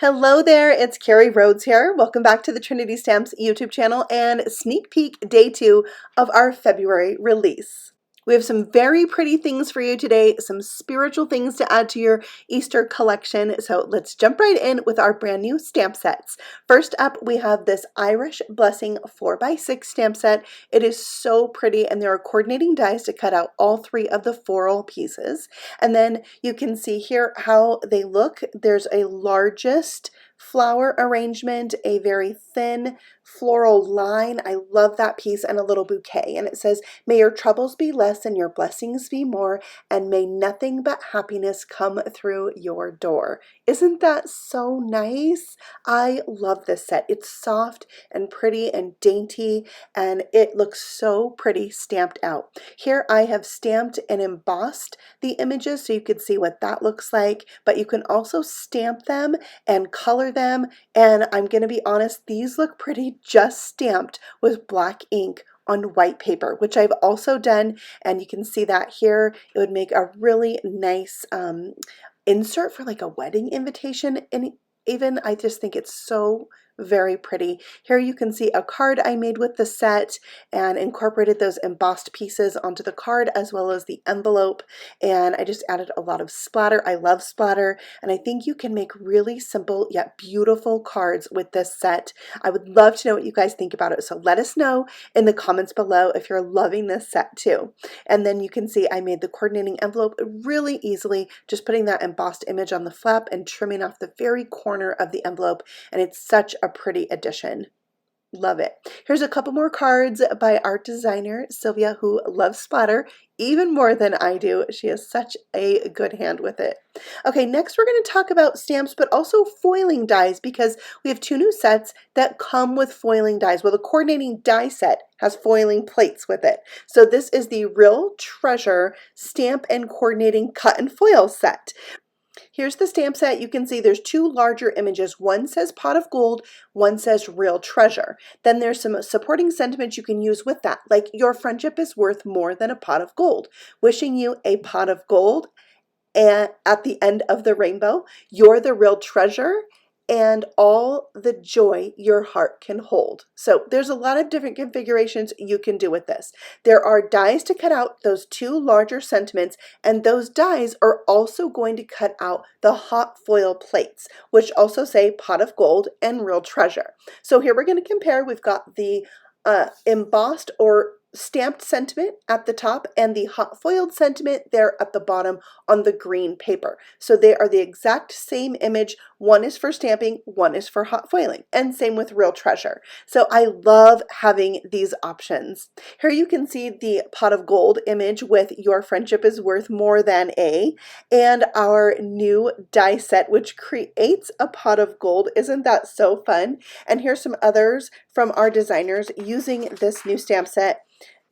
Hello there, it's Carrie Rhodes here. Welcome back to the Trinity Stamps YouTube channel and sneak peek day 2 of our February release. We have some very pretty things for you today, some spiritual things to add to your Easter collection. So let's jump right in with our brand new stamp sets. First up, we have this Irish Blessing 4x6 stamp set. It is so pretty, and there are coordinating dies to cut out all 3 of the floral pieces. And then you can see here how they look. There's a largest flower arrangement, a very thin floral line. I love that piece, and a little bouquet. And it says, "May your troubles be less and your blessings be more, and may nothing but happiness come through your door." Isn't that so nice? I love this set. It's soft and pretty and dainty, and it looks so pretty stamped out. Here I have stamped and embossed the images so you could see what that looks like, but you can also stamp them and color them, and I'm going to be honest, these look pretty just stamped with black ink on white paper, which I've also done, and you can see that here. It would make a really nice insert for like a wedding invitation, and even I just think it's so very pretty. Here you can see a card I made with the set and incorporated those embossed pieces onto the card as well as the envelope, and I just added a lot of splatter. I love splatter, and I think you can make really simple yet beautiful cards with this set. I would love to know what you guys think about it, so let us know in the comments below if you're loving this set too. And then you can see I made the coordinating envelope really easily, just putting that embossed image on the flap and trimming off the very corner of the envelope, and it's such a pretty addition. Love it. Here's a couple more cards by art designer Sylvia, who loves splatter even more than I do. She has such a good hand with it. Okay, next we're going to talk about stamps, but also foiling dies, because we have 2 new sets that come with foiling dies. Well, the coordinating die set has foiling plates with it. So this is the Real Treasure Stamp and Coordinating Cut and Foil set. Here's the stamp set. You can see there's 2 larger images. One says Pot of Gold, one says Real Treasure. Then there's some supporting sentiments you can use with that, like your friendship is worth more than a pot of gold. Wishing you a pot of gold, and at the end of the rainbow, you're the real treasure, and all the joy your heart can hold. So there's a lot of different configurations you can do with this. There are dies to cut out those 2 larger sentiments, and those dies are also going to cut out the hot foil plates, which also say Pot of Gold and Real Treasure. So here we're going to compare. We've got the embossed or stamped sentiment at the top and the hot foiled sentiment there at the bottom on the green paper. So they are the exact same image. One is for stamping, one is for hot foiling, and same with Real Treasure. So I love having these options. Here you can see the Pot of Gold image with Your Friendship is Worth More Than A, and our new die set which creates a pot of gold. Isn't that so fun? And here's some others from our designers using this new stamp set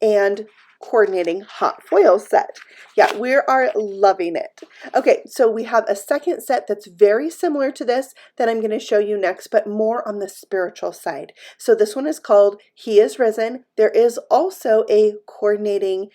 and coordinating hot foil set. Yeah, we are loving it. Okay, so we have a second set that's very similar to this that I'm going to show you next, but more on the spiritual side. So this one is called He is Risen. There is also a coordinating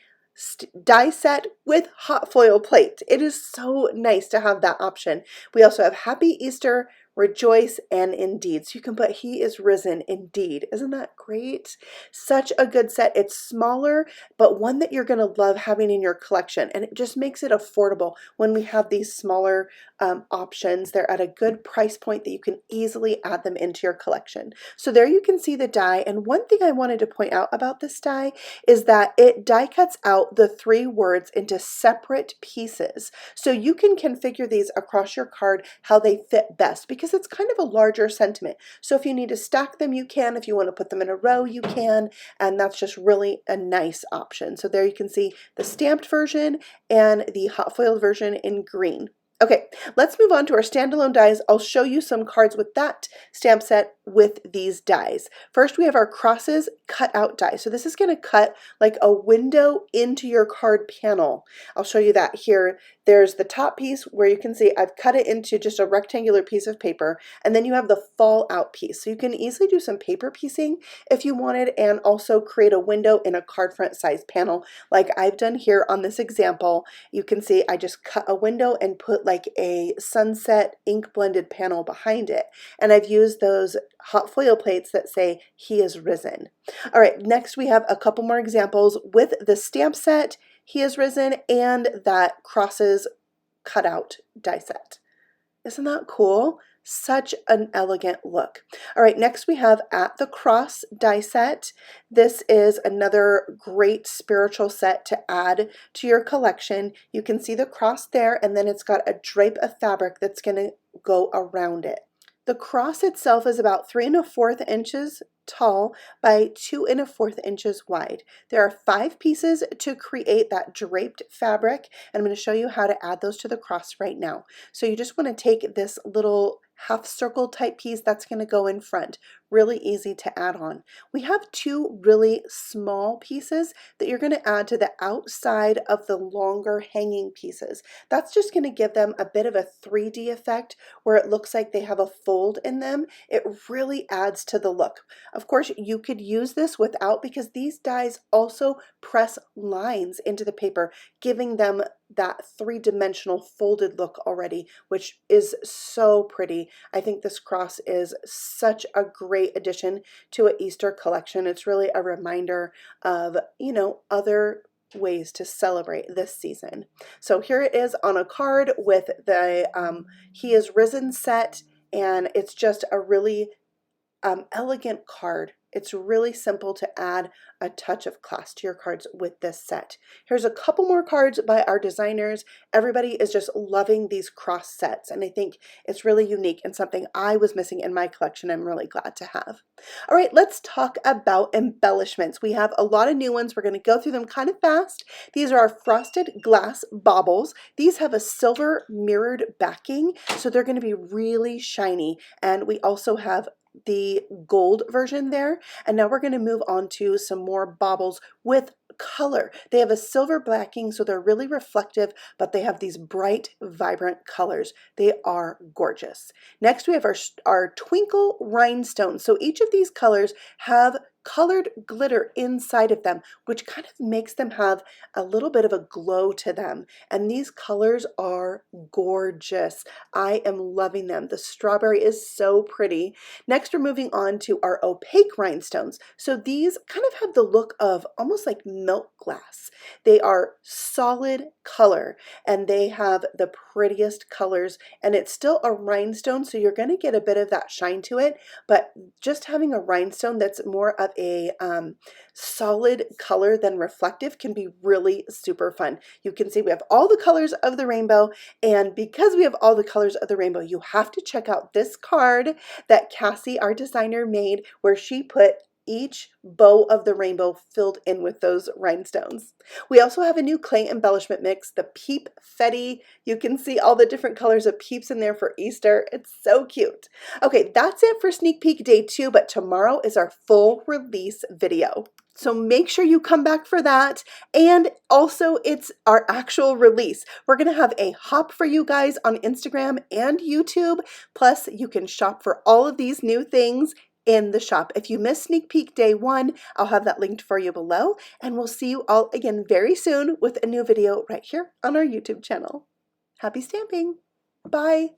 die set with hot foil plate. It is so nice to have that option. We also have Happy Easter, Rejoice, and Indeed. So you can put He is Risen indeed. Isn't that great? Such a good set. It's smaller, but one that you're going to love having in your collection. And it just makes it affordable when we have these smaller options. They're at a good price point that you can easily add them into your collection. So there you can see the die. And one thing I wanted to point out about this die is that it die cuts out the 3 words into separate pieces. So you can configure these across your card how they fit best, because it's kind of a larger sentiment. So if you need to stack them, you can. If you want to put them in a row, you can. And that's just really a nice option. So there you can see the stamped version and the hot foiled version in green. Okay, let's move on to our standalone dies. I'll show you some cards with that stamp set with these dies. First, we have our crosses cut out die. So this is going to cut like a window into your card panel. I'll show you that here. There's the top piece where you can see I've cut it into just a rectangular piece of paper, and then you have the fall out piece. So you can easily do some paper piecing if you wanted, and also create a window in a card front size panel like I've done here on this example. You can see I just cut a window and put like a sunset ink blended panel behind it. And I've used those hot foil plates that say "He is risen." All right, next we have a couple more examples with the stamp set, "He is risen," and that crosses cutout die set. Isn't that cool? Such an elegant look. All right, next we have At the Cross die set. This is another great spiritual set to add to your collection. You can see the cross there, and then it's got a drape of fabric that's going to go around it. The cross itself is about 3 1/4 inches tall by 2 1/4 inches wide. There are 5 pieces to create that draped fabric, and I'm going to show you how to add those to the cross right now. So you just want to take this little half circle type piece that's going to go in front. Really easy to add on. We have 2 really small pieces that you're going to add to the outside of the longer hanging pieces. That's just going to give them a bit of a 3D effect where it looks like they have a fold in them. It really adds to the look. Of course, you could use this without, because these dies also press lines into the paper, giving them that 3-dimensional folded look already, which is so pretty. I think this cross is such a great addition to an Easter collection. It's really a reminder of, other ways to celebrate this season. So here it is on a card with the He is Risen set, and it's just a really elegant card. It's really simple to add a touch of class to your cards with this set. Here's a couple more cards by our designers. Everybody is just loving these cross sets, and I think it's really unique and something I was missing in my collection. I'm really glad to have. All right, let's talk about embellishments. We have a lot of new ones. We're going to go through them kind of fast. These are our frosted glass baubles. These have a silver mirrored backing, so they're going to be really shiny, and we also have the gold version there. And now we're going to move on to some more baubles with color. They have a silver backing, so they're really reflective, but they have these bright, vibrant colors. They are gorgeous. Next, we have our twinkle rhinestones. So each of these colors have colored glitter inside of them, which kind of makes them have a little bit of a glow to them. And these colors are gorgeous. I am loving them. The strawberry is so pretty. Next, we're moving on to our opaque rhinestones. So these kind of have the look of almost like milk glass. They are solid color, and they have the prettiest colors, and it's still a rhinestone, so you're going to get a bit of that shine to it, but just having a rhinestone that's more of a solid color than reflective can be really super fun. You can see we have all the colors of the rainbow, and because we have all the colors of the rainbow, you have to check out this card that Cassie, our designer, made, where she put each bow of the rainbow filled in with those rhinestones. We also have a new clay embellishment mix, the Peep Fetty. You can see all the different colors of peeps in there for Easter. It's so cute. Okay, that's it for sneak peek day 2, but tomorrow is our full release video. So make sure you come back for that. And also, it's our actual release. We're going to have a hop for you guys on Instagram and YouTube. Plus, you can shop for all of these new things in the shop. If you missed sneak peek day 1, I'll have that linked for you below. And we'll see you all again very soon with a new video right here on our YouTube channel. Happy stamping. Bye.